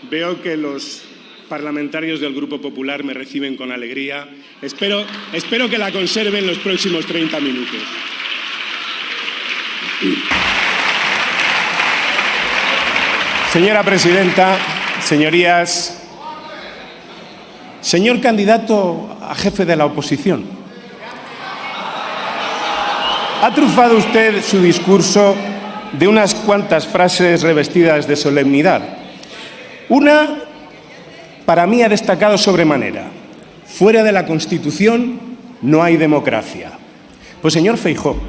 Veo que los parlamentarios del Grupo Popular me reciben con alegría. Espero que la conserven los próximos 30 minutos. Señora presidenta, señorías, señor candidato a jefe de la oposición, ha trufado usted su discurso de unas cuantas frases revestidas de solemnidad. Una, para mí, ha destacado sobremanera: fuera de la Constitución no hay democracia. Pues, señor Feijóo,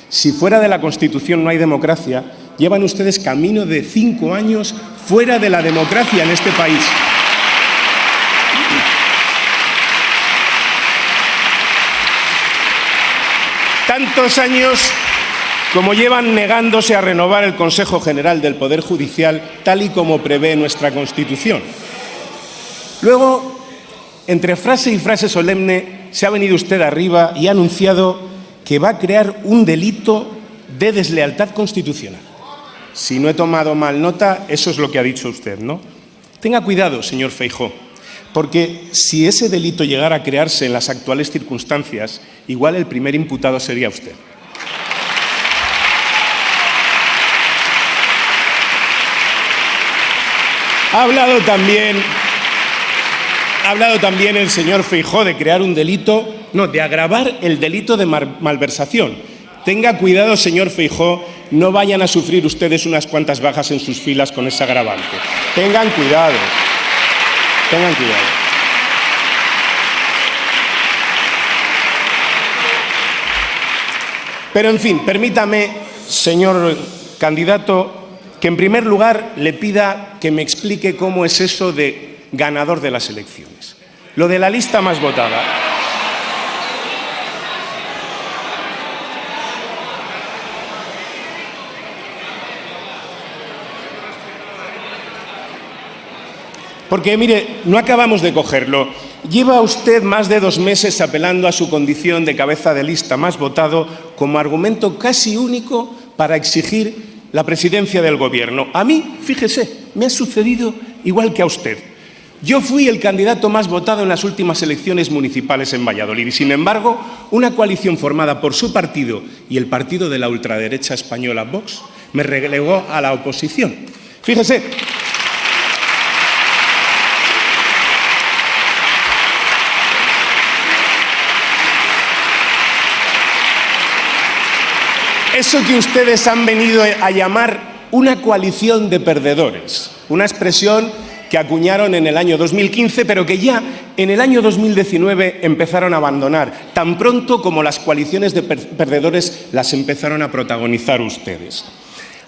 si fuera de la Constitución no hay democracia, llevan ustedes camino de 5 años fuera de la democracia en este país. Tantos años como llevan negándose a renovar el Consejo General del Poder Judicial, tal y como prevé nuestra Constitución. Luego, entre frase y frase solemne, se ha venido usted arriba y ha anunciado que va a crear un delito de deslealtad constitucional. Si no he tomado mal nota, eso es lo que ha dicho usted, ¿no? Tenga cuidado, señor Feijóo, porque si ese delito llegara a crearse en las actuales circunstancias, igual el primer imputado sería usted. Ha hablado también el señor Feijóo de crear un delito, no, de agravar el delito de malversación. Tenga cuidado, señor Feijóo, no vayan a sufrir ustedes unas cuantas bajas en sus filas con ese agravante. Tengan cuidado, tengan cuidado. Pero, en fin, permítame, señor candidato, que en primer lugar le pida que me explique cómo es eso de ganador de las elecciones. Lo de la lista más votada. Porque, mire, no acabamos de cogerlo. Lleva usted más de 2 meses apelando a su condición de cabeza de lista más votado como argumento casi único para exigir la presidencia del Gobierno. A mí, fíjese, me ha sucedido igual que a usted. Yo fui el candidato más votado en las últimas elecciones municipales en Valladolid y, sin embargo, una coalición formada por su partido y el partido de la ultraderecha española, Vox, me relegó a la oposición. Fíjese. Eso que ustedes han venido a llamar una coalición de perdedores, una expresión que acuñaron en el año 2015, pero que ya en el año 2019 empezaron a abandonar, tan pronto como las coaliciones de perdedores las empezaron a protagonizar ustedes.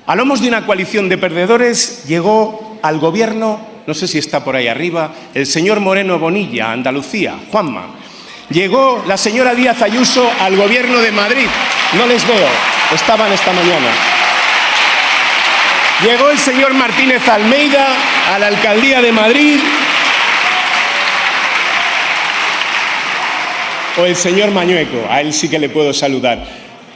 A lomos de una coalición de perdedores llegó al Gobierno, no sé si está por ahí arriba, el señor Moreno Bonilla, Andalucía, Juanma. Llegó la señora Díaz Ayuso al Gobierno de Madrid, no les veo. Estaban esta mañana. Llegó el señor Martínez Almeida a la Alcaldía de Madrid. O el señor Mañueco, a él sí que le puedo saludar.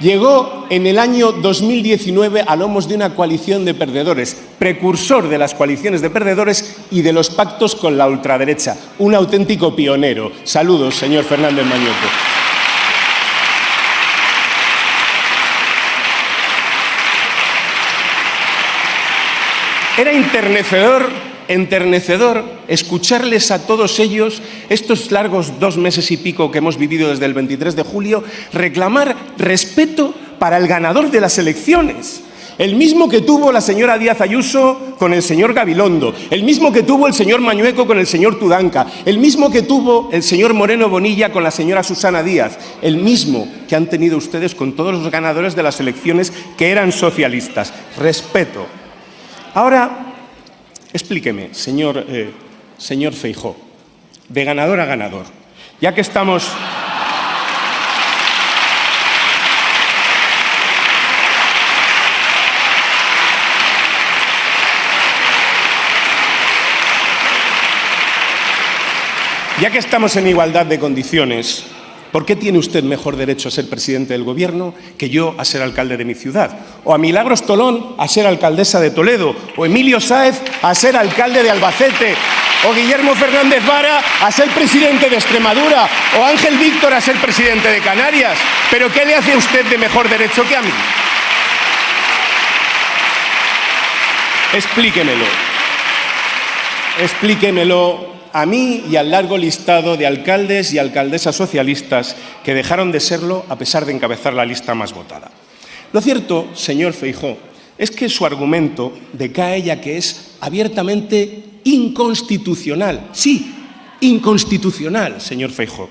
Llegó en el año 2019 a lomos de una coalición de perdedores, precursor de las coaliciones de perdedores y de los pactos con la ultraderecha. Un auténtico pionero. Saludos, señor Fernández Mañueco. Era enternecedor escucharles a todos ellos, estos largos 2 meses y pico que hemos vivido desde el 23 de julio, reclamar respeto para el ganador de las elecciones. El mismo que tuvo la señora Díaz Ayuso con el señor Gabilondo, el mismo que tuvo el señor Mañueco con el señor Tudanca, el mismo que tuvo el señor Moreno Bonilla con la señora Susana Díaz, el mismo que han tenido ustedes con todos los ganadores de las elecciones que eran socialistas. Respeto. Ahora, explíqueme, señor Feijóo, de ganador a ganador, ya que estamos... Ya que estamos en igualdad de condiciones, ¿Por qué tiene usted mejor derecho a ser presidente del Gobierno que yo a ser alcalde de mi ciudad? O a Milagros Tolón a ser alcaldesa de Toledo, o Emilio Sáez a ser alcalde de Albacete, o Guillermo Fernández Vara a ser presidente de Extremadura, o Ángel Víctor a ser presidente de Canarias. ¿Pero qué le hace a usted de mejor derecho que a mí? Explíquemelo. Explíquemelo a mí y al largo listado de alcaldes y alcaldesas socialistas que dejaron de serlo a pesar de encabezar la lista más votada. Lo cierto, señor Feijóo, es que su argumento decae ya que es abiertamente inconstitucional. Sí, inconstitucional, señor Feijóo.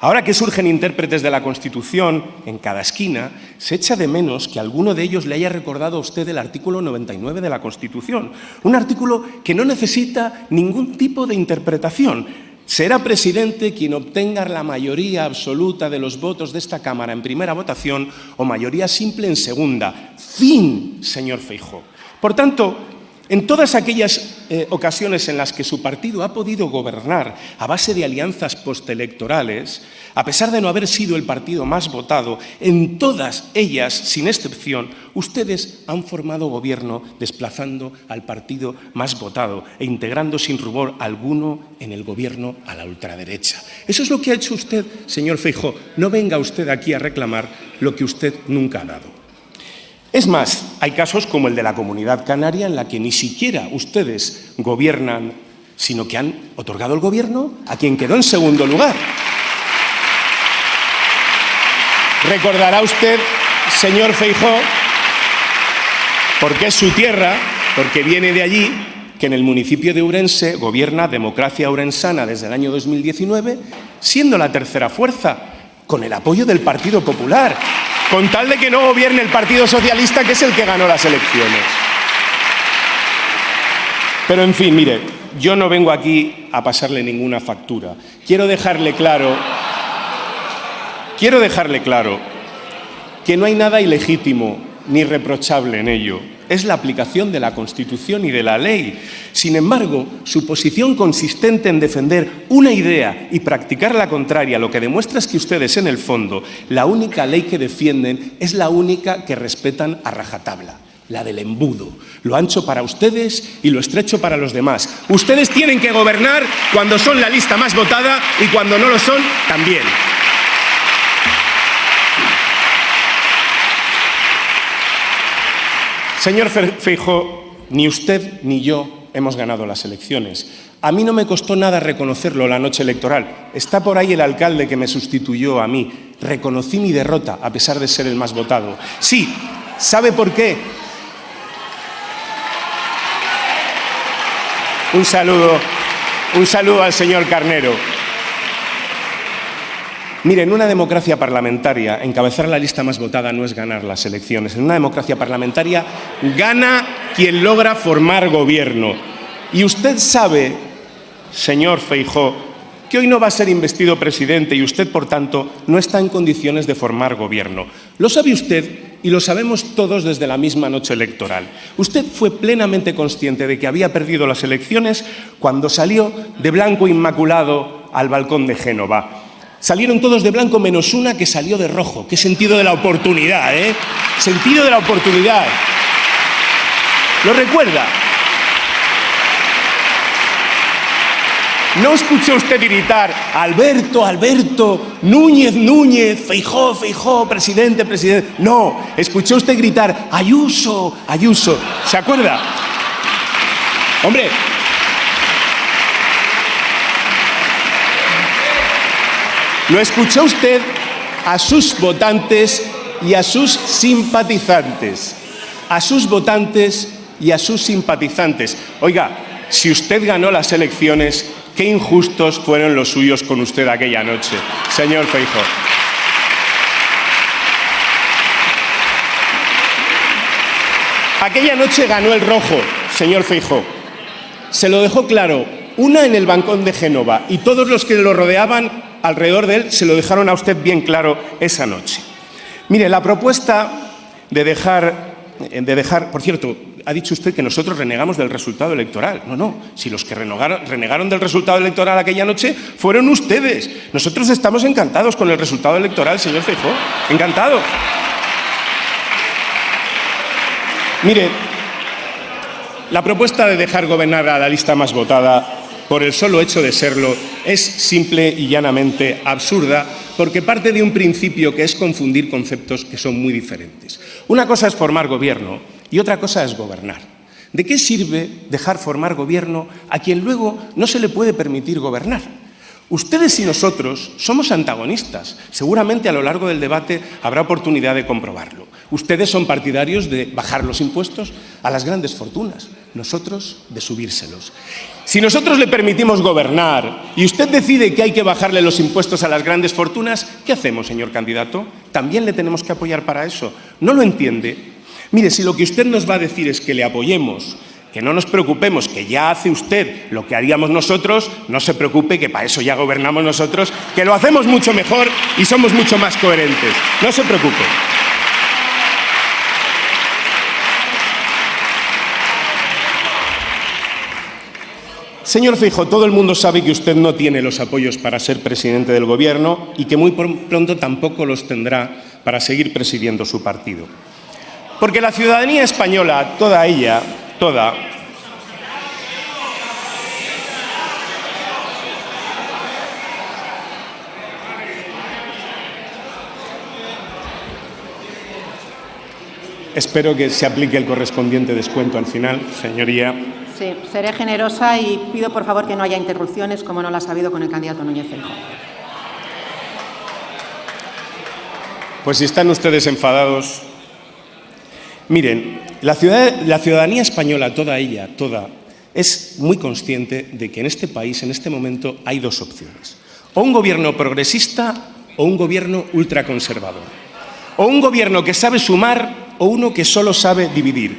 Ahora que surgen intérpretes de la Constitución en cada esquina, se echa de menos que alguno de ellos le haya recordado a usted el artículo 99 de la Constitución, un artículo que no necesita ningún tipo de interpretación. Será presidente quien obtenga la mayoría absoluta de los votos de esta Cámara en primera votación o mayoría simple en segunda. Fin, señor Feijóo. Por tanto, en todas aquellas ocasiones en las que su partido ha podido gobernar a base de alianzas postelectorales, a pesar de no haber sido el partido más votado, en todas ellas, sin excepción, ustedes han formado gobierno desplazando al partido más votado e integrando sin rubor alguno en el gobierno a la ultraderecha. Eso es lo que ha hecho usted, señor Feijóo. No venga usted aquí a reclamar lo que usted nunca ha dado. Es más, hay casos como el de la Comunidad Canaria en la que ni siquiera ustedes gobiernan, sino que han otorgado el gobierno a quien quedó en segundo lugar. Recordará usted, señor Feijóo, porque es su tierra, porque viene de allí, que en el municipio de Ourense gobierna Democracia Ourensana desde el año 2019, siendo la tercera fuerza, con el apoyo del Partido Popular, con tal de que no gobierne el Partido Socialista, que es el que ganó las elecciones. Pero, en fin, mire, yo no vengo aquí a pasarle ninguna factura. Quiero dejarle claro que no hay nada ilegítimo ni reprochable en ello. Es la aplicación de la Constitución y de la ley. Sin embargo, su posición consistente en defender una idea y practicar la contraria, lo que demuestra es que ustedes, en el fondo, la única ley que defienden es la única que respetan a rajatabla, la del embudo. Lo ancho para ustedes y lo estrecho para los demás. Ustedes tienen que gobernar cuando son la lista más votada y cuando no lo son, también. Señor Feijóo, ni usted ni yo hemos ganado las elecciones. A mí no me costó nada reconocerlo la noche electoral. Está por ahí el alcalde que me sustituyó a mí. Reconocí mi derrota, a pesar de ser el más votado. Sí, ¿sabe por qué? Un saludo al señor Carnero. Mire, en una democracia parlamentaria, encabezar la lista más votada no es ganar las elecciones. En una democracia parlamentaria gana quien logra formar gobierno. Y usted sabe, señor Feijóo, que hoy no va a ser investido presidente y usted, por tanto, no está en condiciones de formar gobierno. Lo sabe usted y lo sabemos todos desde la misma noche electoral. Usted fue plenamente consciente de que había perdido las elecciones cuando salió de blanco inmaculado al balcón de Génova. Salieron todos de blanco menos una que salió de rojo. ¡Qué sentido de la oportunidad, eh! Sentido de la oportunidad. ¿Lo recuerda? ¿No escuchó usted gritar Alberto, Alberto, Núñez, Núñez, Feijóo, Feijóo, presidente, presidente? No, escuchó usted gritar Ayuso, Ayuso. ¿Se acuerda? Hombre, lo escuchó usted a sus votantes y a sus simpatizantes. A sus votantes y a sus simpatizantes. Oiga, si usted ganó las elecciones, qué injustos fueron los suyos con usted aquella noche, señor Feijóo. Aquella noche ganó el rojo, señor Feijóo. Se lo dejó claro, una en el balcón de Génova, y todos los que lo rodeaban alrededor de él se lo dejaron a usted bien claro esa noche. Mire, la propuesta de dejar, por cierto, ha dicho usted que nosotros renegamos del resultado electoral. No, no, si los que renegaron del resultado electoral aquella noche fueron ustedes. Nosotros estamos encantados con el resultado electoral, señor Feijóo, encantado. Mire, la propuesta de dejar gobernar a la lista más votada por el solo hecho de serlo es simple y llanamente absurda, porque parte de un principio que es confundir conceptos que son muy diferentes. Una cosa es formar gobierno y otra cosa es gobernar. ¿De qué sirve dejar formar gobierno a quien luego no se le puede permitir gobernar? Ustedes y nosotros somos antagonistas. Seguramente a lo largo del debate habrá oportunidad de comprobarlo. Ustedes son partidarios de bajar los impuestos a las grandes fortunas, nosotros de subírselos. Si nosotros le permitimos gobernar y usted decide que hay que bajarle los impuestos a las grandes fortunas, ¿qué hacemos, señor candidato? ¿También le tenemos que apoyar para eso? ¿No lo entiende? Mire, si lo que usted nos va a decir es que le apoyemos, que no nos preocupemos, que ya hace usted lo que haríamos nosotros, no se preocupe, que para eso ya gobernamos nosotros, que lo hacemos mucho mejor y somos mucho más coherentes. No se preocupe. Señor Feijóo, todo el mundo sabe que usted no tiene los apoyos para ser presidente del Gobierno y que muy pronto tampoco los tendrá para seguir presidiendo su partido. Porque la ciudadanía española, toda ella, toda, espero que se aplique el correspondiente descuento al final, señoría. Sí, seré generosa y pido por favor que no haya interrupciones como no las ha habido con el candidato Núñez Feijóo. Pues si están ustedes enfadados, miren, la ciudadanía española, toda ella, toda, es muy consciente de que en este país, en este momento, hay dos opciones. O un gobierno progresista o un gobierno ultraconservador. O un gobierno que sabe sumar o uno que solo sabe dividir.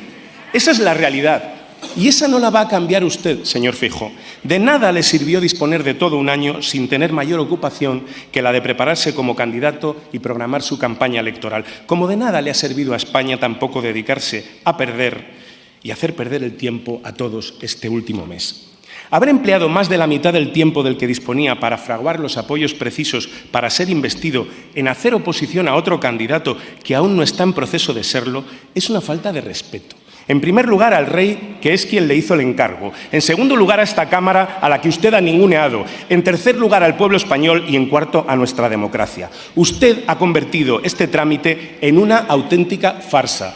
Esa es la realidad. Y esa no la va a cambiar usted, señor Feijóo. De nada le sirvió disponer de todo un año sin tener mayor ocupación que la de prepararse como candidato y programar su campaña electoral. Como de nada le ha servido a España tampoco dedicarse a perder y hacer perder el tiempo a todos este último mes. Haber empleado más de la mitad del tiempo del que disponía para fraguar los apoyos precisos para ser investido en hacer oposición a otro candidato que aún no está en proceso de serlo es una falta de respeto. En primer lugar, al rey, que es quien le hizo el encargo. En segundo lugar, a esta Cámara, a la que usted ha ninguneado. En tercer lugar, al pueblo español. Y en cuarto, a nuestra democracia. Usted ha convertido este trámite en una auténtica farsa.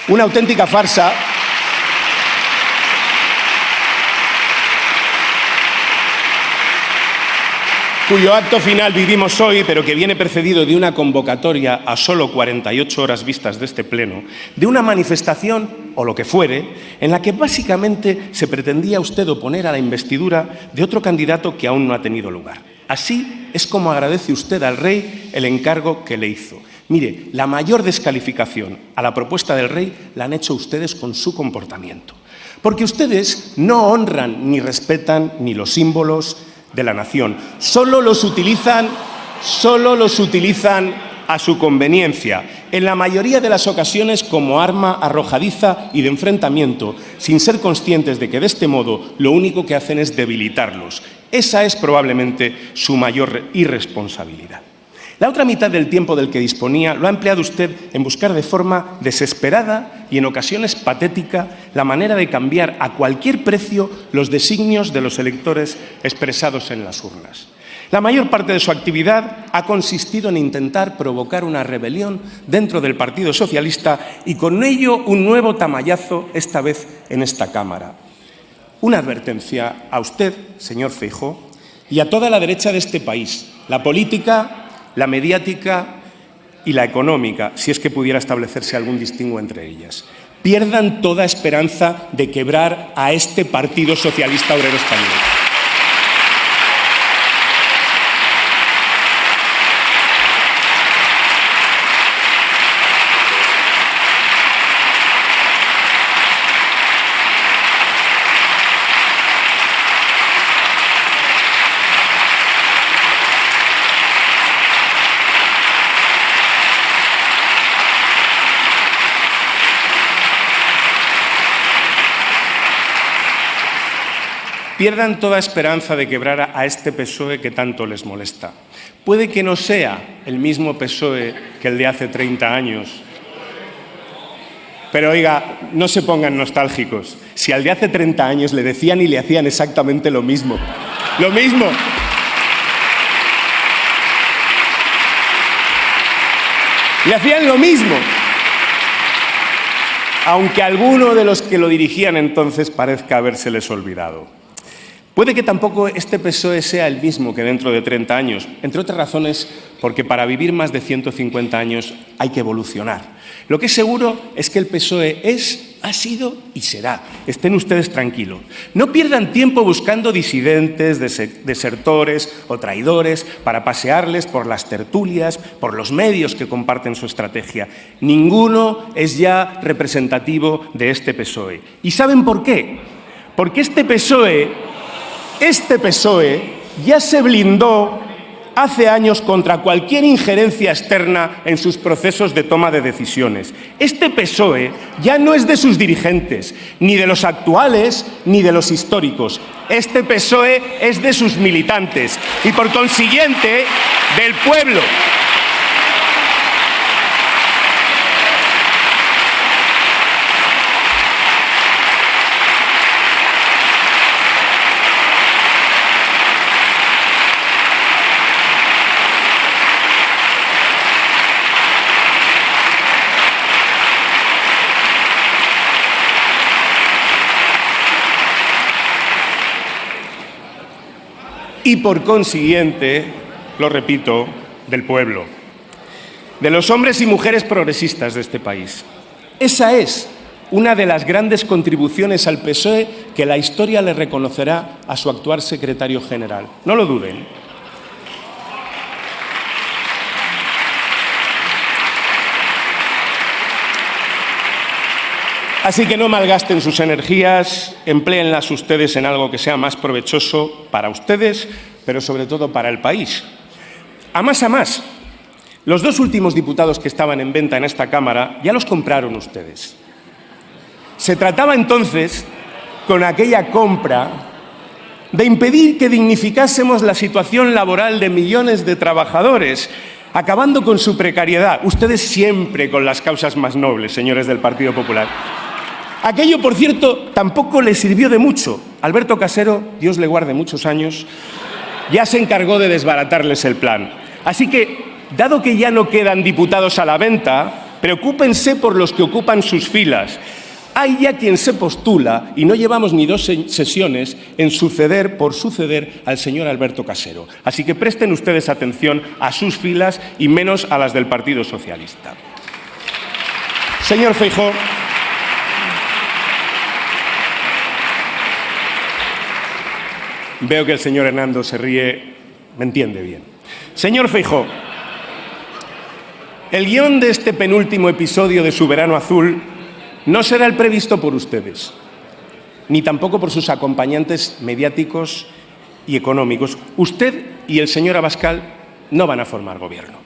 Una auténtica farsa cuyo acto final vivimos hoy, pero que viene precedido de una convocatoria a solo 48 horas vistas de este pleno, de una manifestación, o lo que fuere, en la que básicamente se pretendía usted oponer a la investidura de otro candidato que aún no ha tenido lugar. Así es como agradece usted al rey el encargo que le hizo. Mire, la mayor descalificación a la propuesta del rey la han hecho ustedes con su comportamiento. Porque ustedes no honran ni respetan ni los símbolos de la nación. Solo los utilizan a su conveniencia, en la mayoría de las ocasiones como arma arrojadiza y de enfrentamiento, sin ser conscientes de que de este modo lo único que hacen es debilitarlos. Esa es probablemente su mayor irresponsabilidad. La otra mitad del tiempo del que disponía lo ha empleado usted en buscar de forma desesperada y en ocasiones patética la manera de cambiar a cualquier precio los designios de los electores expresados en las urnas. La mayor parte de su actividad ha consistido en intentar provocar una rebelión dentro del Partido Socialista y con ello un nuevo tamallazo, esta vez en esta Cámara. Una advertencia a usted, señor Feijóo, y a toda la derecha de este país. La política, la mediática y la económica, si es que pudiera establecerse algún distingo entre ellas. Pierdan toda esperanza de quebrar a este Partido Socialista Obrero Español. pierdan toda esperanza de quebrar a este PSOE que tanto les molesta. Puede que no sea el mismo PSOE que el de hace 30 años. Pero oiga, no se pongan nostálgicos. Si al de hace 30 años le decían y le hacían exactamente lo mismo. ¡Lo mismo! Le hacían lo mismo. Aunque alguno de los que lo dirigían entonces parezca habérseles olvidado. Puede que tampoco este PSOE sea el mismo que dentro de 30 años, entre otras razones porque para vivir más de 150 años hay que evolucionar. Lo que es seguro es que el PSOE ha sido y será. Estén ustedes tranquilos. No pierdan tiempo buscando disidentes, desertores o traidores para pasearles por las tertulias, por los medios que comparten su estrategia. Ninguno es ya representativo de este PSOE. ¿Y saben por qué? Porque este PSOE ya se blindó hace años contra cualquier injerencia externa en sus procesos de toma de decisiones. Este PSOE ya no es de sus dirigentes, ni de los actuales, ni de los históricos. Este PSOE es de sus militantes y, por consiguiente, del pueblo. Y por consiguiente, lo repito, del pueblo, de los hombres y mujeres progresistas de este país. Esa es una de las grandes contribuciones al PSOE que la historia le reconocerá a su actual secretario general. No lo duden. Así que no malgasten sus energías, empléenlas ustedes en algo que sea más provechoso para ustedes, pero sobre todo para el país. A más, los dos últimos diputados que estaban en venta en esta Cámara ya los compraron ustedes. Se trataba entonces, con aquella compra, de impedir que dignificásemos la situación laboral de millones de trabajadores, acabando con su precariedad. Ustedes siempre con las causas más nobles, señores del Partido Popular. Aquello, por cierto, tampoco le sirvió de mucho. Alberto Casero, Dios le guarde muchos años, ya se encargó de desbaratarles el plan. Así que, dado que ya no quedan diputados a la venta, preocúpense por los que ocupan sus filas. Hay ya quien se postula, y no llevamos ni 2 sesiones, en suceder al señor Alberto Casero. Así que presten ustedes atención a sus filas y menos a las del Partido Socialista. Señor Feijóo, veo que el señor Hernando se ríe, me entiende bien. Señor Feijóo, el guión de este penúltimo episodio de su verano azul no será el previsto por ustedes, ni tampoco por sus acompañantes mediáticos y económicos. Usted y el señor Abascal no van a formar gobierno.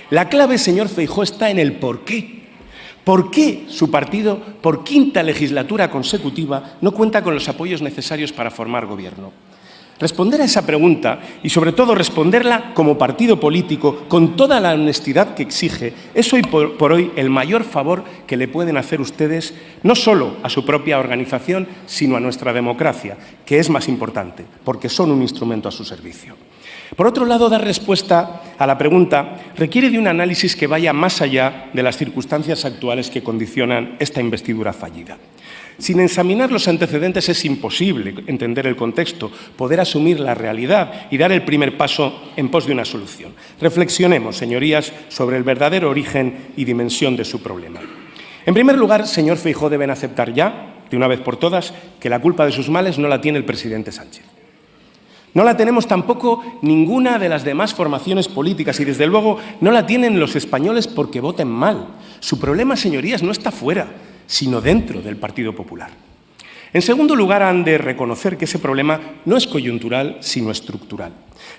La clave, señor Feijóo, está en el por qué. ¿Por qué su partido, por 5ª legislatura consecutiva, no cuenta con los apoyos necesarios para formar gobierno? Responder a esa pregunta, y sobre todo responderla como partido político, con toda la honestidad que exige, es hoy por hoy el mayor favor que le pueden hacer ustedes, no solo a su propia organización, sino a nuestra democracia, que es más importante, porque son un instrumento a su servicio. Por otro lado, dar respuesta a la pregunta requiere de un análisis que vaya más allá de las circunstancias actuales que condicionan esta investidura fallida. Sin examinar los antecedentes es imposible entender el contexto, poder asumir la realidad y dar el primer paso en pos de una solución. Reflexionemos, señorías, sobre el verdadero origen y dimensión de su problema. En primer lugar, señor Feijóo, deben aceptar ya, de una vez por todas, que la culpa de sus males no la tiene el presidente Sánchez. No la tenemos tampoco ninguna de las demás formaciones políticas y, desde luego, no la tienen los españoles porque voten mal. Su problema, señorías, no está fuera, sino dentro del Partido Popular. En segundo lugar, han de reconocer que ese problema no es coyuntural, sino estructural.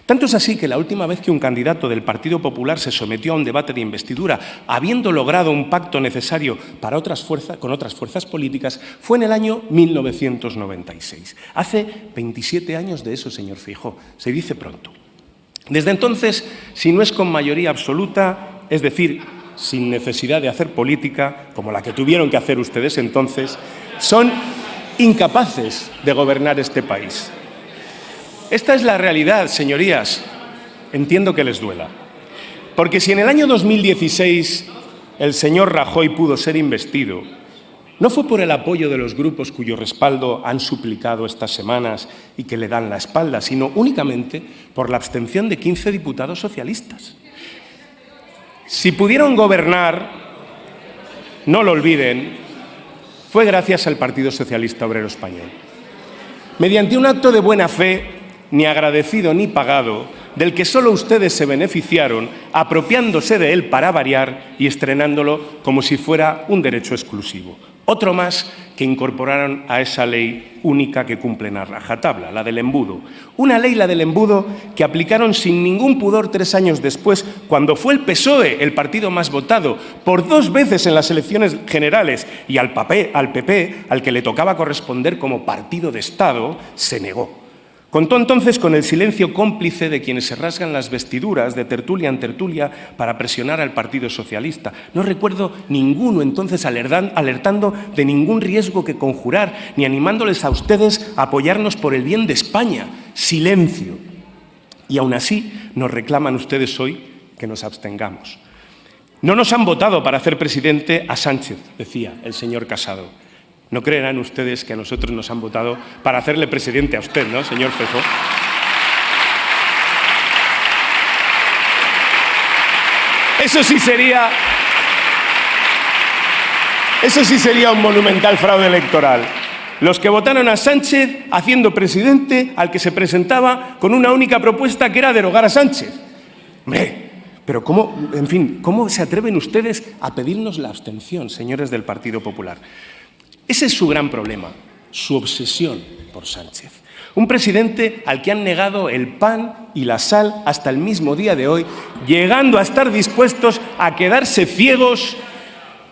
Tanto es así que la última vez que un candidato del Partido Popular se sometió a un debate de investidura, habiendo logrado un pacto necesario con otras fuerzas políticas, fue en el año 1996. Hace 27 años de eso, señor Feijóo. Se dice pronto. Desde entonces, si no es con mayoría absoluta, es decir, sin necesidad de hacer política, como la que tuvieron que hacer ustedes entonces, son incapaces de gobernar este país. Esta es la realidad, señorías. Entiendo que les duela. Porque si en el año 2016 el señor Rajoy pudo ser investido, no fue por el apoyo de los grupos cuyo respaldo han suplicado estas semanas y que le dan la espalda, sino únicamente por la abstención de 15 diputados socialistas. Si pudieron gobernar, no lo olviden, fue gracias al Partido Socialista Obrero Español. Mediante un acto de buena fe, ni agradecido ni pagado, del que solo ustedes se beneficiaron, apropiándose de él para variar y estrenándolo como si fuera un derecho exclusivo. Otro más que incorporaron a esa ley única que cumplen a rajatabla, la del embudo. Una ley, la del embudo, que aplicaron sin ningún pudor 3 años después, cuando fue el PSOE, el partido más votado, por 2 veces en las elecciones generales, y al PP, al que le tocaba corresponder como partido de Estado, se negó. Contó entonces con el silencio cómplice de quienes se rasgan las vestiduras de tertulia en tertulia para presionar al Partido Socialista. No recuerdo ninguno entonces alertando de ningún riesgo que conjurar, ni animándoles a ustedes a apoyarnos por el bien de España. Silencio. Y aún así nos reclaman ustedes hoy que nos abstengamos. No nos han votado para hacer presidente a Sánchez, decía el señor Casado. No creerán ustedes que a nosotros nos han votado para hacerle presidente a usted, ¿no, señor Feijóo? Eso sí sería un monumental fraude electoral. Los que votaron a Sánchez haciendo presidente al que se presentaba con una única propuesta, que era derogar a Sánchez. Hombre, pero ¿cómo se atreven ustedes a pedirnos la abstención, señores del Partido Popular? Ese es su gran problema, su obsesión por Sánchez. Un presidente al que han negado el pan y la sal hasta el mismo día de hoy, llegando a estar dispuestos a quedarse ciegos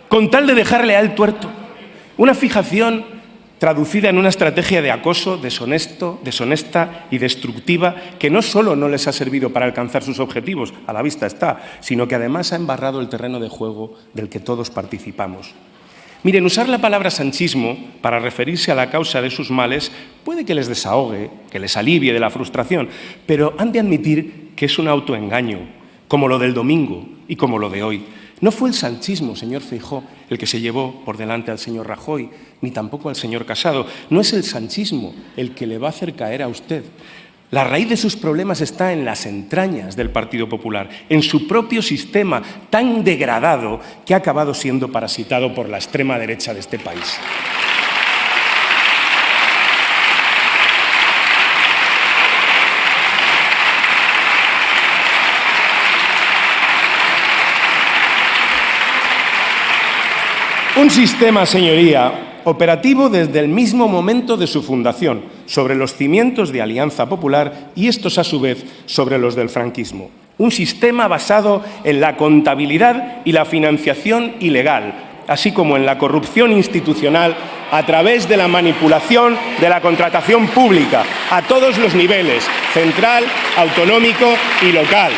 con tal de dejarle a él tuerto. Una fijación traducida en una estrategia de acoso deshonesta y destructiva que no solo no les ha servido para alcanzar sus objetivos, a la vista está, sino que además ha embarrado el terreno de juego del que todos participamos. Miren, usar la palabra sanchismo para referirse a la causa de sus males puede que les desahogue, que les alivie de la frustración, pero han de admitir que es un autoengaño, como lo del domingo y como lo de hoy. No fue el sanchismo, señor Feijóo, el que se llevó por delante al señor Rajoy, ni tampoco al señor Casado. No es el sanchismo el que le va a hacer caer a usted. La raíz de sus problemas está en las entrañas del Partido Popular, en su propio sistema tan degradado que ha acabado siendo parasitado por la extrema derecha de este país. Un sistema, señoría, operativo desde el mismo momento de su fundación, sobre los cimientos de Alianza Popular y estos a su vez sobre los del franquismo. Un sistema basado en la contabilidad y la financiación ilegal, así como en la corrupción institucional a través de la manipulación de la contratación pública a todos los niveles, central, autonómico y local.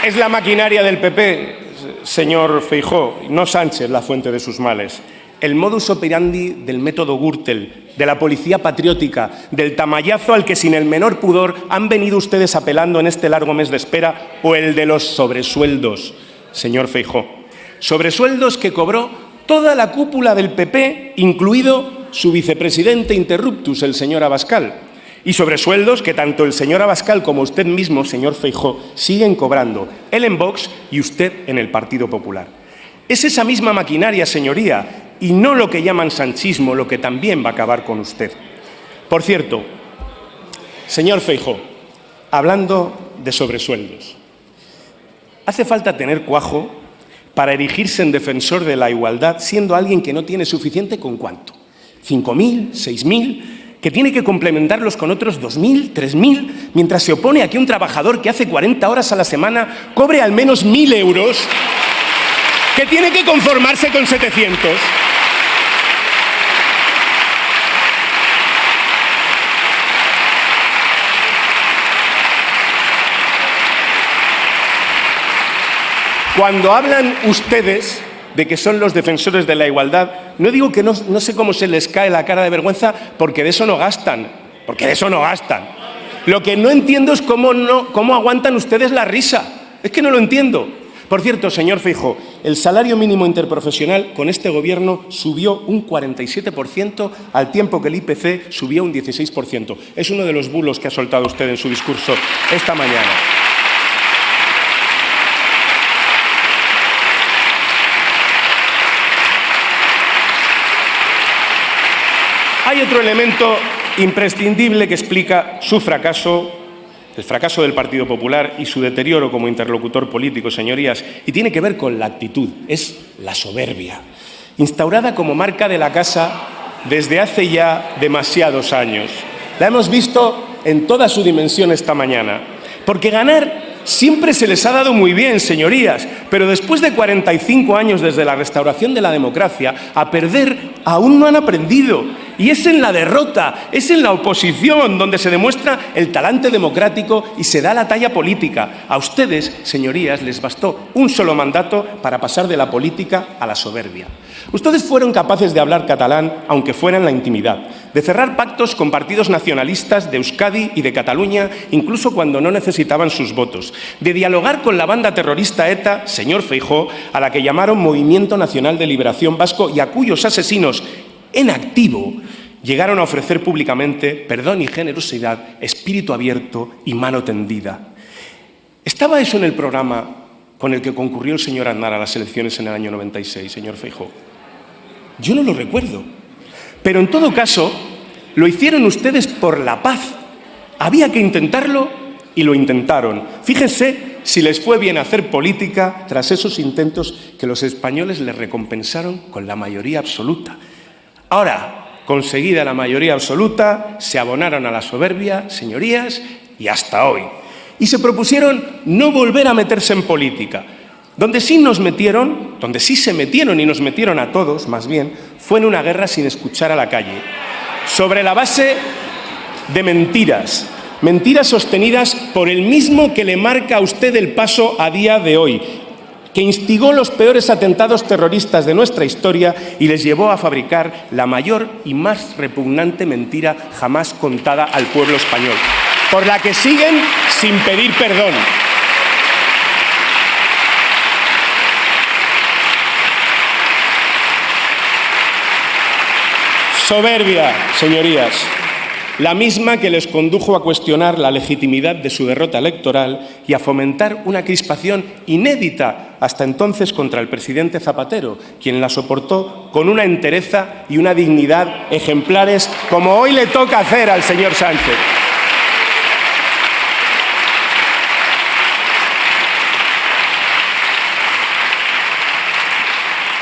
Es la maquinaria del PP, señor Feijóo, no Sánchez la fuente de sus males. El modus operandi del método Gürtel, de la policía patriótica, del tamallazo al que sin el menor pudor han venido ustedes apelando en este largo mes de espera, o el de los sobresueldos, señor Feijóo. Sobresueldos que cobró toda la cúpula del PP, incluido su vicepresidente interruptus, el señor Abascal. Y sobresueldos que tanto el señor Abascal como usted mismo, señor Feijóo, siguen cobrando, él en Vox y usted en el Partido Popular. Es esa misma maquinaria, señoría, y no lo que llaman sanchismo, lo que también va a acabar con usted. Por cierto, señor Feijóo, hablando de sobresueldos, Hace falta tener cuajo para erigirse en defensor de la igualdad siendo alguien que no tiene suficiente ¿con cuánto? 5.000, 6.000, que tiene que complementarlos con otros 2.000, 3.000, mientras se opone a que un trabajador que hace 40 horas a la semana cobre al menos 1.000 euros, que tiene que conformarse con 700. Cuando hablan ustedes de que son los defensores de la igualdad, no digo que no sé cómo se les cae la cara de vergüenza, porque de eso no gastan, Lo que no entiendo es cómo aguantan ustedes la risa. Es que no lo entiendo. Por cierto, señor Feijóo, el salario mínimo interprofesional con este gobierno subió un 47%, al tiempo que el IPC subió un 16%. Es uno de los bulos que ha soltado usted en su discurso esta mañana. Hay otro elemento imprescindible que explica su fracaso, el fracaso del Partido Popular y su deterioro como interlocutor político, señorías, y tiene que ver con la actitud, es la soberbia, instaurada como marca de la casa desde hace ya demasiados años. La hemos visto en toda su dimensión esta mañana, porque ganar siempre se les ha dado muy bien, señorías, pero después de 45 años desde la restauración de la democracia, a perder aún no han aprendido. Y es en la derrota, es en la oposición donde se demuestra el talante democrático y se da la talla política. A ustedes, señorías, les bastó un solo mandato para pasar de la política a la soberbia. Ustedes fueron capaces de hablar catalán, aunque fuera en la intimidad, de cerrar pactos con partidos nacionalistas de Euskadi y de Cataluña, incluso cuando no necesitaban sus votos, de dialogar con la banda terrorista ETA, señor Feijóo, a la que llamaron Movimiento Nacional de Liberación Vasco y a cuyos asesinos en activo llegaron a ofrecer públicamente perdón y generosidad, espíritu abierto y mano tendida. ¿Estaba eso en el programa con el que concurrió el señor Aznar a las elecciones en el año 96, señor Feijóo? Yo no lo recuerdo. Pero en todo caso, lo hicieron ustedes por la paz. Había que intentarlo y lo intentaron. Fíjense si les fue bien hacer política tras esos intentos que los españoles les recompensaron con la mayoría absoluta. Ahora, conseguida la mayoría absoluta, se abonaron a la soberbia, señorías, y hasta hoy. Y se propusieron no volver a meterse en política. Donde sí se metieron y nos metieron a todos, más bien, fue en una guerra sin escuchar a la calle, sobre la base de mentiras, mentiras sostenidas por el mismo que le marca a usted el paso a día de hoy, que instigó los peores atentados terroristas de nuestra historia y les llevó a fabricar la mayor y más repugnante mentira jamás contada al pueblo español, por la que siguen sin pedir perdón. Soberbia, señorías, la misma que les condujo a cuestionar la legitimidad de su derrota electoral y a fomentar una crispación inédita hasta entonces contra el presidente Zapatero, quien la soportó con una entereza y una dignidad ejemplares, como hoy le toca hacer al señor Sánchez.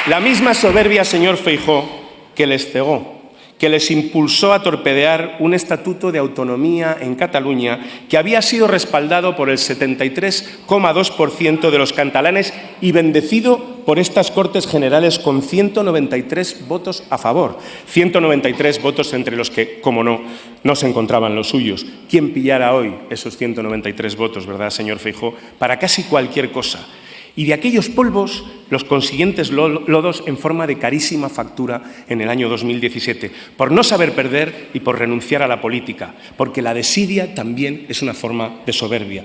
La misma soberbia, señor Feijóo, que les cegó, que les impulsó a torpedear un estatuto de autonomía en Cataluña que había sido respaldado por el 73,2% de los catalanes y bendecido por estas Cortes Generales con 193 votos a favor. 193 votos entre los que, como no se encontraban los suyos. ¿Quién pillara hoy esos 193 votos, verdad, señor Feijóo, para casi cualquier cosa? Y de aquellos polvos, los consiguientes lodos en forma de carísima factura en el año 2017, por no saber perder y por renunciar a la política, porque la desidia también es una forma de soberbia.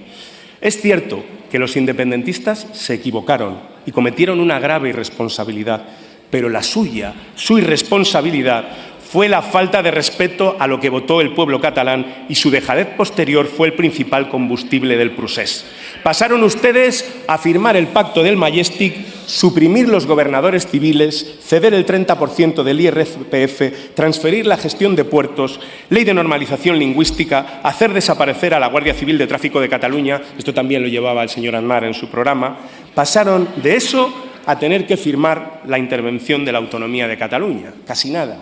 Es cierto que los independentistas se equivocaron y cometieron una grave irresponsabilidad, pero la suya, su irresponsabilidad, fue la falta de respeto a lo que votó el pueblo catalán y su dejadez posterior fue el principal combustible del procés. Pasaron ustedes a firmar el pacto del Majestic suprimir los gobernadores civiles, ceder el 30% del IRPF, transferir la gestión de puertos, ley de normalización lingüística, hacer desaparecer a la Guardia Civil de Tráfico de Cataluña, esto también lo llevaba el señor Aznar en su programa, pasaron de eso a tener que firmar la intervención de la autonomía de Cataluña, casi nada.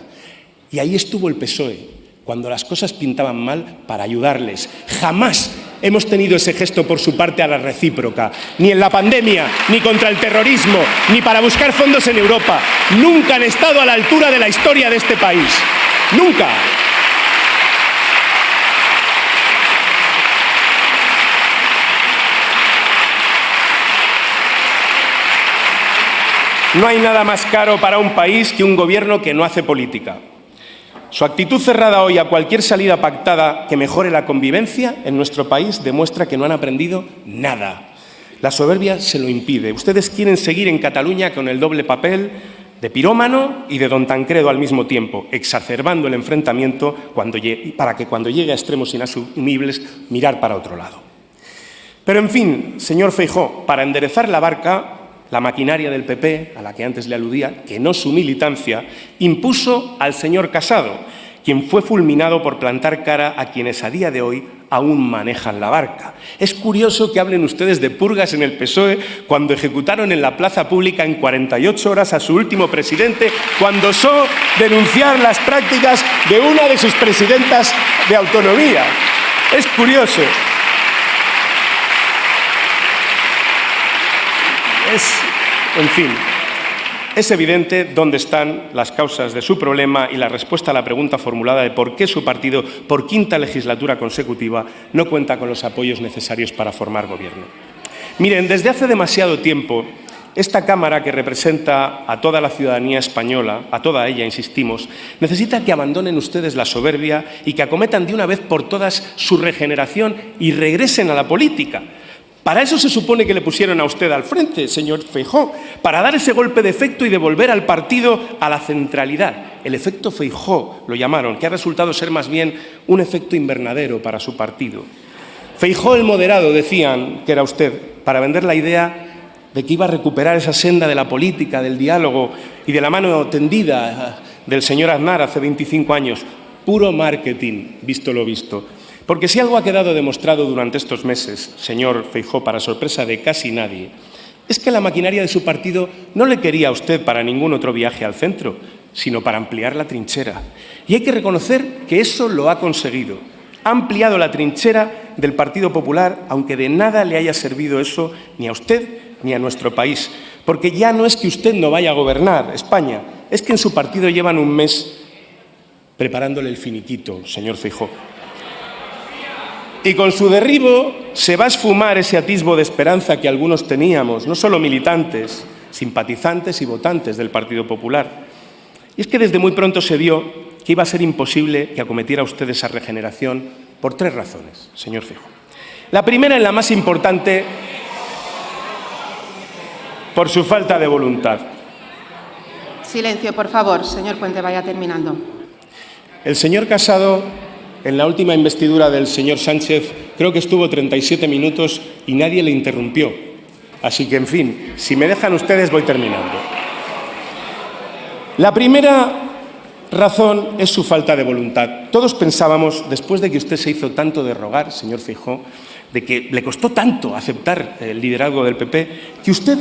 Y ahí estuvo el PSOE, cuando las cosas pintaban mal, para ayudarles. Jamás hemos tenido ese gesto por su parte a la recíproca, ni en la pandemia, ni contra el terrorismo, ni para buscar fondos en Europa. Nunca han estado a la altura de la historia de este país. ¡Nunca! No hay nada más caro para un país que un gobierno que no hace política. Su actitud cerrada hoy a cualquier salida pactada que mejore la convivencia en nuestro país demuestra que no han aprendido nada. La soberbia se lo impide. Ustedes quieren seguir en Cataluña con el doble papel de pirómano y de don Tancredo al mismo tiempo, exacerbando el enfrentamiento para que cuando llegue a extremos inasumibles mirar para otro lado. Pero en fin, señor Feijóo, para enderezar la barca, la maquinaria del PP, a la que antes le aludía, que no su militancia, impuso al señor Casado, quien fue fulminado por plantar cara a quienes a día de hoy aún manejan la barca. Es curioso que hablen ustedes de purgas en el PSOE cuando ejecutaron en la plaza pública en 48 horas a su último presidente, cuando osó denunciar las prácticas de una de sus presidentas de autonomía. Es curioso. En fin, es evidente dónde están las causas de su problema y la respuesta a la pregunta formulada de por qué su partido, por quinta legislatura consecutiva, no cuenta con los apoyos necesarios para formar gobierno. Miren, desde hace demasiado tiempo, esta Cámara, que representa a toda la ciudadanía española, a toda ella, insistimos, necesita que abandonen ustedes la soberbia y que acometan de una vez por todas su regeneración y regresen a la política. Para eso se supone que le pusieron a usted al frente, señor Feijóo, para dar ese golpe de efecto y devolver al partido a la centralidad. El efecto Feijóo lo llamaron, que ha resultado ser más bien un efecto invernadero para su partido. Feijóo el moderado, decían que era usted, para vender la idea de que iba a recuperar esa senda de la política, del diálogo y de la mano tendida del señor Aznar hace 25 años. Puro marketing, visto lo visto. Porque si algo ha quedado demostrado durante estos meses, señor Feijóo, para sorpresa de casi nadie, es que la maquinaria de su partido no le quería a usted para ningún otro viaje al centro, sino para ampliar la trinchera. Y hay que reconocer que eso lo ha conseguido. Ha ampliado la trinchera del Partido Popular, aunque de nada le haya servido eso ni a usted ni a nuestro país. Porque ya no es que usted no vaya a gobernar España, es que en su partido llevan un mes preparándole el finiquito, señor Feijóo. Y con su derribo se va a esfumar ese atisbo de esperanza que algunos teníamos, no solo militantes, simpatizantes y votantes del Partido Popular. Y es que desde muy pronto se vio que iba a ser imposible que acometiera usted esa regeneración por 3 razones, señor Feijóo. La primera y la más importante, por su falta de voluntad. Silencio, por favor. Señor Puente, vaya terminando. El señor Casado, en la última investidura del señor Sánchez, creo que estuvo 37 minutos y nadie le interrumpió. Así que, en fin, si me dejan ustedes, voy terminando. La primera razón es su falta de voluntad. Todos pensábamos, después de que usted se hizo tanto de rogar, señor Feijóo, de que le costó tanto aceptar el liderazgo del PP, que usted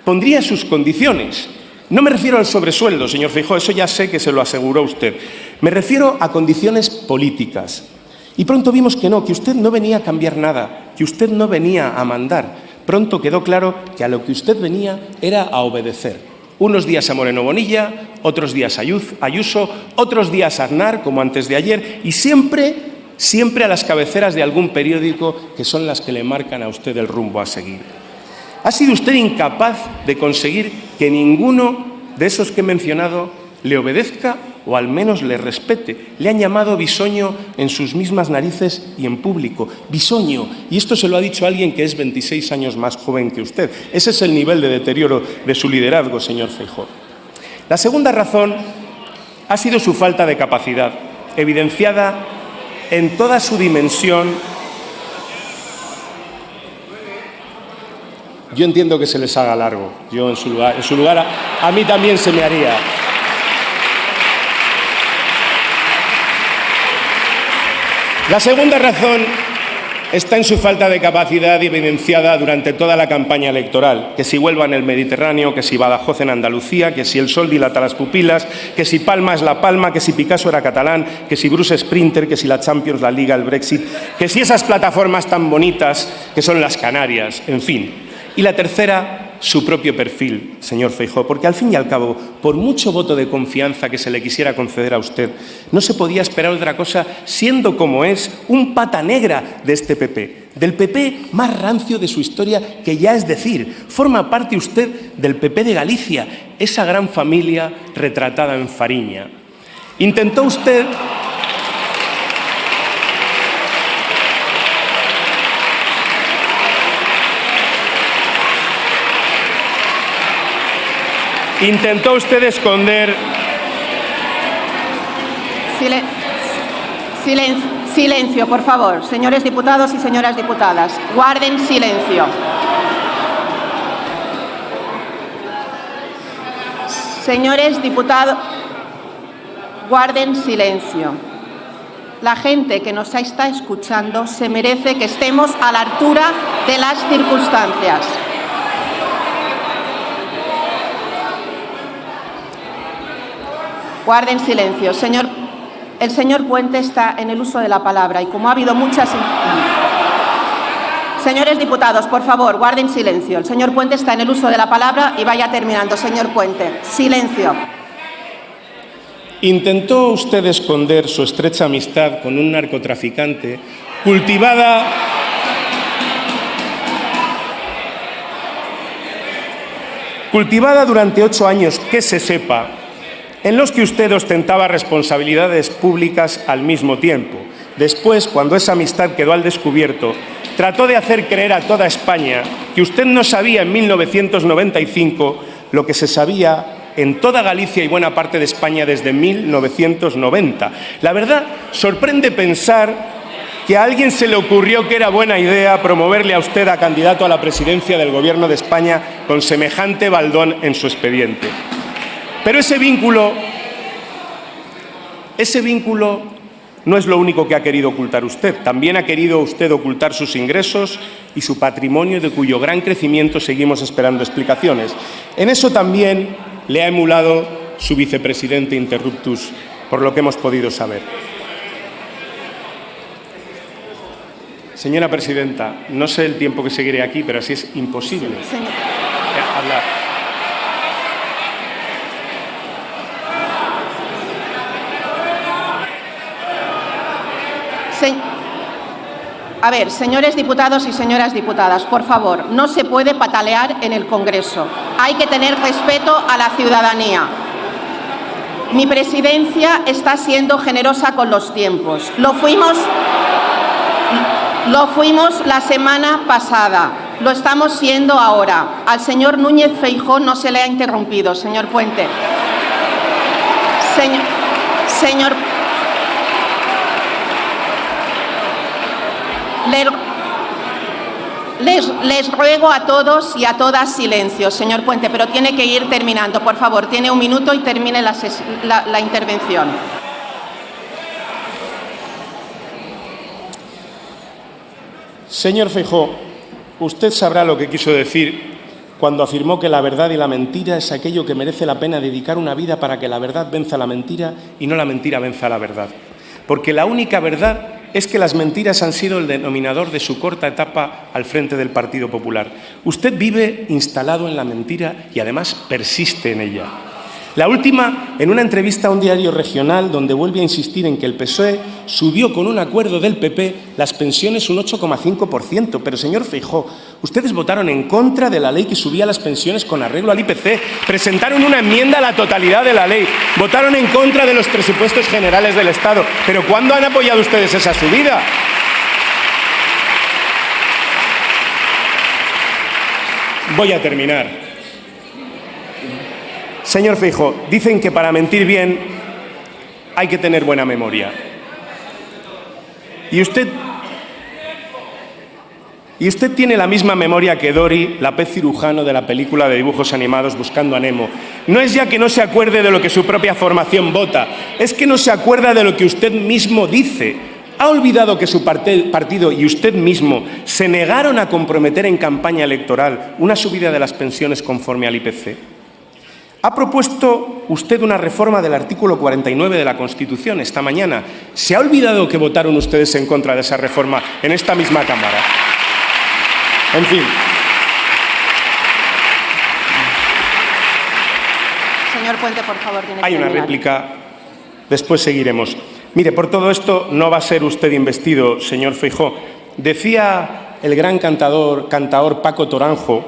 pondría sus condiciones. No me refiero al sobresueldo, señor Feijóo, eso ya sé que se lo aseguró usted. Me refiero a condiciones políticas. Y pronto vimos que no, que usted no venía a cambiar nada, que usted no venía a mandar. Pronto quedó claro que a lo que usted venía era a obedecer. Unos días a Moreno Bonilla, otros días a Ayuso, otros días a Aznar, como antes de ayer, y siempre a las cabeceras de algún periódico que son las que le marcan a usted el rumbo a seguir. Ha sido usted incapaz de conseguir que ninguno de esos que he mencionado le obedezca o al menos le respete. Le han llamado bisoño en sus mismas narices y en público. Bisoño. Y esto se lo ha dicho alguien que es 26 años más joven que usted. Ese es el nivel de deterioro de su liderazgo, señor Feijóo. La segunda razón ha sido su falta de capacidad, evidenciada en toda su dimensión. Yo entiendo que se les haga largo. Yo en su lugar a mí también se me haría. La segunda razón está en su falta de capacidad evidenciada durante toda la campaña electoral. Que si Huelva en el Mediterráneo, que si Badajoz en Andalucía, que si el sol dilata las pupilas, que si Palma es La Palma, que si Picasso era catalán, que si Bruce Sprinter, que si la Champions, la Liga, el Brexit, que si esas plataformas tan bonitas que son las Canarias, en fin. Y la tercera, su propio perfil, señor Feijóo, porque al fin y al cabo, por mucho voto de confianza que se le quisiera conceder a usted, no se podía esperar otra cosa siendo como es un pata negra de este PP, del PP más rancio de su historia, que ya es decir, forma parte usted del PP de Galicia, esa gran familia retratada en Fariña. Intentó usted esconder... Silencio, por favor. Señores diputados y señoras diputadas, guarden silencio. Señores diputados, guarden silencio. La gente que nos está escuchando se merece que estemos a la altura de las circunstancias. Guarden silencio. El señor Puente está en el uso de la palabra y como ha habido muchas... Señores diputados, por favor, guarden silencio. El señor Puente está en el uso de la palabra y vaya terminando, señor Puente. Silencio. Intentó usted esconder su estrecha amistad con un narcotraficante cultivada durante 8 años, que se sepa, en los que usted ostentaba responsabilidades públicas al mismo tiempo. Después, cuando esa amistad quedó al descubierto, trató de hacer creer a toda España que usted no sabía en 1995 lo que se sabía en toda Galicia y buena parte de España desde 1990. La verdad, sorprende pensar que a alguien se le ocurrió que era buena idea promoverle a usted a candidato a la presidencia del Gobierno de España con semejante baldón en su expediente. Pero ese vínculo no es lo único que ha querido ocultar usted. También ha querido usted ocultar sus ingresos y su patrimonio, de cuyo gran crecimiento seguimos esperando explicaciones. En eso también le ha emulado su vicepresidente interruptus, por lo que hemos podido saber. Señora presidenta, no sé el tiempo que seguiré aquí, pero así es imposible hablar. A ver, señores diputados y señoras diputadas, por favor, no se puede patalear en el Congreso. Hay que tener respeto a la ciudadanía. Mi presidencia está siendo generosa con los tiempos. Lo fuimos la semana pasada. Lo estamos siendo ahora. Al señor Núñez Feijóo no se le ha interrumpido, señor Puente. Señor Les ruego a todos y a todas silencio, señor Puente, pero tiene que ir terminando, por favor. Tiene 1 minuto y termine la intervención. Señor Feijóo, usted sabrá lo que quiso decir cuando afirmó que la verdad y la mentira es aquello que merece la pena dedicar una vida para que la verdad venza a la mentira y no la mentira venza a la verdad. Porque la única verdad es que las mentiras han sido el denominador de su corta etapa al frente del Partido Popular. Usted vive instalado en la mentira y además persiste en ella. La última, en una entrevista a un diario regional, donde vuelve a insistir en que el PSOE subió con un acuerdo del PP las pensiones un 8,5%. Pero, señor Feijóo, ustedes votaron en contra de la ley que subía las pensiones con arreglo al IPC, presentaron una enmienda a la totalidad de la ley, votaron en contra de los presupuestos generales del Estado. ¿Pero cuándo han apoyado ustedes esa subida? Voy a terminar. Señor Feijóo, dicen que para mentir bien hay que tener buena memoria. Y Y usted tiene la misma memoria que Dory, la pez cirujano de la película de dibujos animados Buscando a Nemo. No es ya que no se acuerde de lo que su propia formación vota, es que no se acuerda de lo que usted mismo dice. ¿Ha olvidado que su partido y usted mismo se negaron a comprometer en campaña electoral una subida de las pensiones conforme al IPC? Ha propuesto usted una reforma del artículo 49 de la Constitución esta mañana. ¿Se ha olvidado que votaron ustedes en contra de esa reforma en esta misma Cámara? En fin. Señor Puente, por favor, tiene que Hay una terminar. réplica, después seguiremos. Mire, por todo esto no va a ser usted investido, señor Feijóo. Decía el gran cantador Paco Toranjo,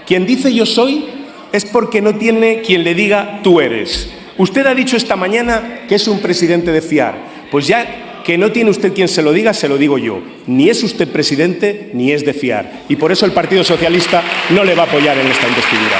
quien dice yo soy es porque no tiene quien le diga tú eres. Usted ha dicho esta mañana que es un presidente de fiar. Pues ya que no tiene usted quien se lo diga, se lo digo yo. Ni es usted presidente, ni es de fiar. Y por eso el Partido Socialista no le va a apoyar en esta investidura.